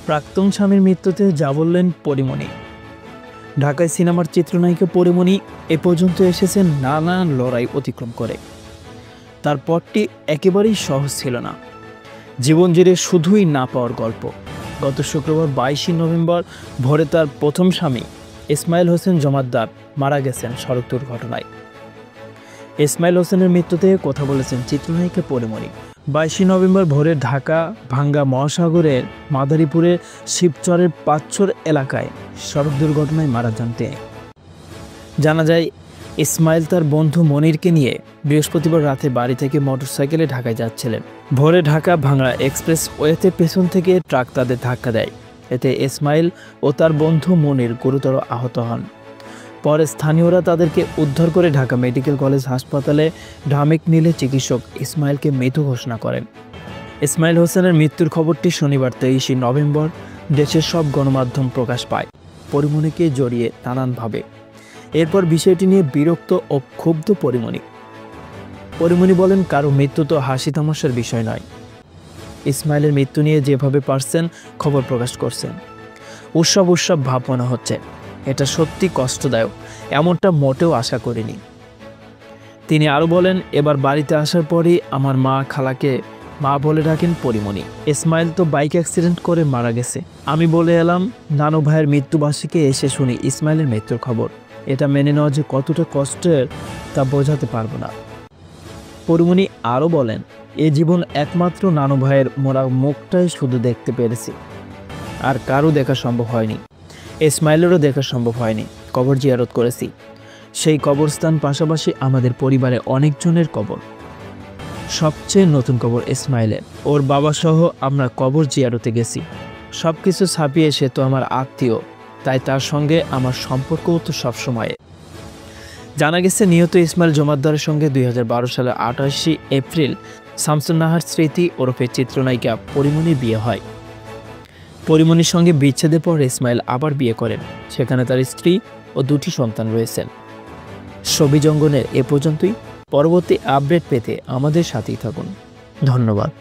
প্রাক্তন স্বামীর মৃত্যুতে যা বললেন পরীমণি। ঢাকায় সিনেমার চিত্রনায়িকা পরীমণি এ পর্যন্ত এসেছেন নানান লড়াই অতিক্রম করে। তার পথটি একেবারেই সহজ ছিল না। জীবন জুড়ে শুধুই না পাওয়ার গল্প। গত শুক্রবার 22 নভেম্বর ভোরে তার প্রথম স্বামী ইসমাইল হোসেন জমাদ্দার মারা গেছেন সড়ক দুর্ঘটনায়। ইসমাইল হোসেনের মৃত্যুতে কথা বলেছেন চিত্রনায়িকা পরীমণি। 22 নভেম্বর ভোরে ঢাকা ভাঙ্গা মহাসাগরের মাদারীপুরের শিবচরের পাঁচছড় এলাকায় সড়ক দুর্ঘটনায় মারা যান তিনি। জানা যায়, ইসমাইল তার বন্ধু মনিরকে নিয়ে বৃহস্পতিবার রাতে বাড়ি থেকে মোটরসাইকেলে ঢাকায় যাচ্ছিলেন। ভোরে ঢাকা ভাঙ্গা এক্সপ্রেস ওয়েতে পেছন থেকে ট্রাক তাদের ধাক্কা দেয়। এতে ইসমাইল ও তার বন্ধু মনির গুরুতর আহত হন। পরে স্থানীয়রা তাদেরকে উদ্ধার করে ঢাকা মেডিকেল কলেজ হাসপাতালে ঢামেক নিলে চিকিৎসক ইসমাইলকে মৃত ঘোষণা করেন। ইসমাইল হোসেনের মৃত্যুর খবরটি শনিবার 23 নভেম্বর দেশের সব গণমাধ্যম প্রকাশ পায়, পরীমণিকে জড়িয়ে নানানভাবে। এরপর বিষয়টি নিয়ে বিরক্ত ও ক্ষুব্ধ পরীমণি বলেন, কারো মৃত্যু তো হাসি তামাশার বিষয় নয়। ইসমাইলের মৃত্যু নিয়ে যেভাবে পারছেন খবর প্রকাশ করছেন, উৎসব ভাব মনে হচ্ছে। এটা সত্যি কষ্টদায়ক, এমনটা মোটেও আশা করিনি। তিনি আরও বলেন, এবার বাড়িতে আসার পরই আমার মা খালাকে মা বলে ডাকেন পরীমণি। ইসমাইল তো বাইক অ্যাক্সিডেন্ট করে মারা গেছে। আমি বলে এলাম নানু ভাইয়ের মৃত্যুবার্ষিকী এসে শুনি ইসমাইলের মৃত্যুর খবর। এটা মেনে নেওয়া যে কতটা কষ্টের তা বোঝাতে পারবো না। পরীমণি আরও বলেন, এ জীবন একমাত্র নানু ভাইয়ের মোরা মুখটাই শুধু দেখতে পেরেছি, আর কারও দেখা সম্ভব হয়নি। ইসমাইলেরও দেখা সম্ভব হয়নি। কবর জিয়ারত করেছি, সেই কবরস্থান পাশাপাশি আমাদের পরিবারে অনেকজনের কবর। সবচেয়ে নতুন কবর ইসমাইলের, ওর বাবা সহ আমরা কবর জিয়ারতে গেছি। সব কিছু ছাপিয়ে সে তো আমার আত্মীয়, তাই তার সঙ্গে আমার সম্পর্কও তো সবসময়। জানা গেছে, নিহত ইসমাইল জমাদ্দারের সঙ্গে 2012 সালের 28 এপ্রিল শামসুন নাহার স্মৃতি ওরফে চিত্রনায়িকা পরীমণির বিয়ে হয়। পরীমণির সঙ্গে বিচ্ছেদের পর ইসমাইল আবার বিয়ে করেন। সেখানে তার স্ত্রী ও 2টি সন্তান রয়েছেন। ছবি জঙ্গনের এ পর্যন্তই। পরবর্তী আপডেট পেতে আমাদের সাথেই থাকুন। ধন্যবাদ।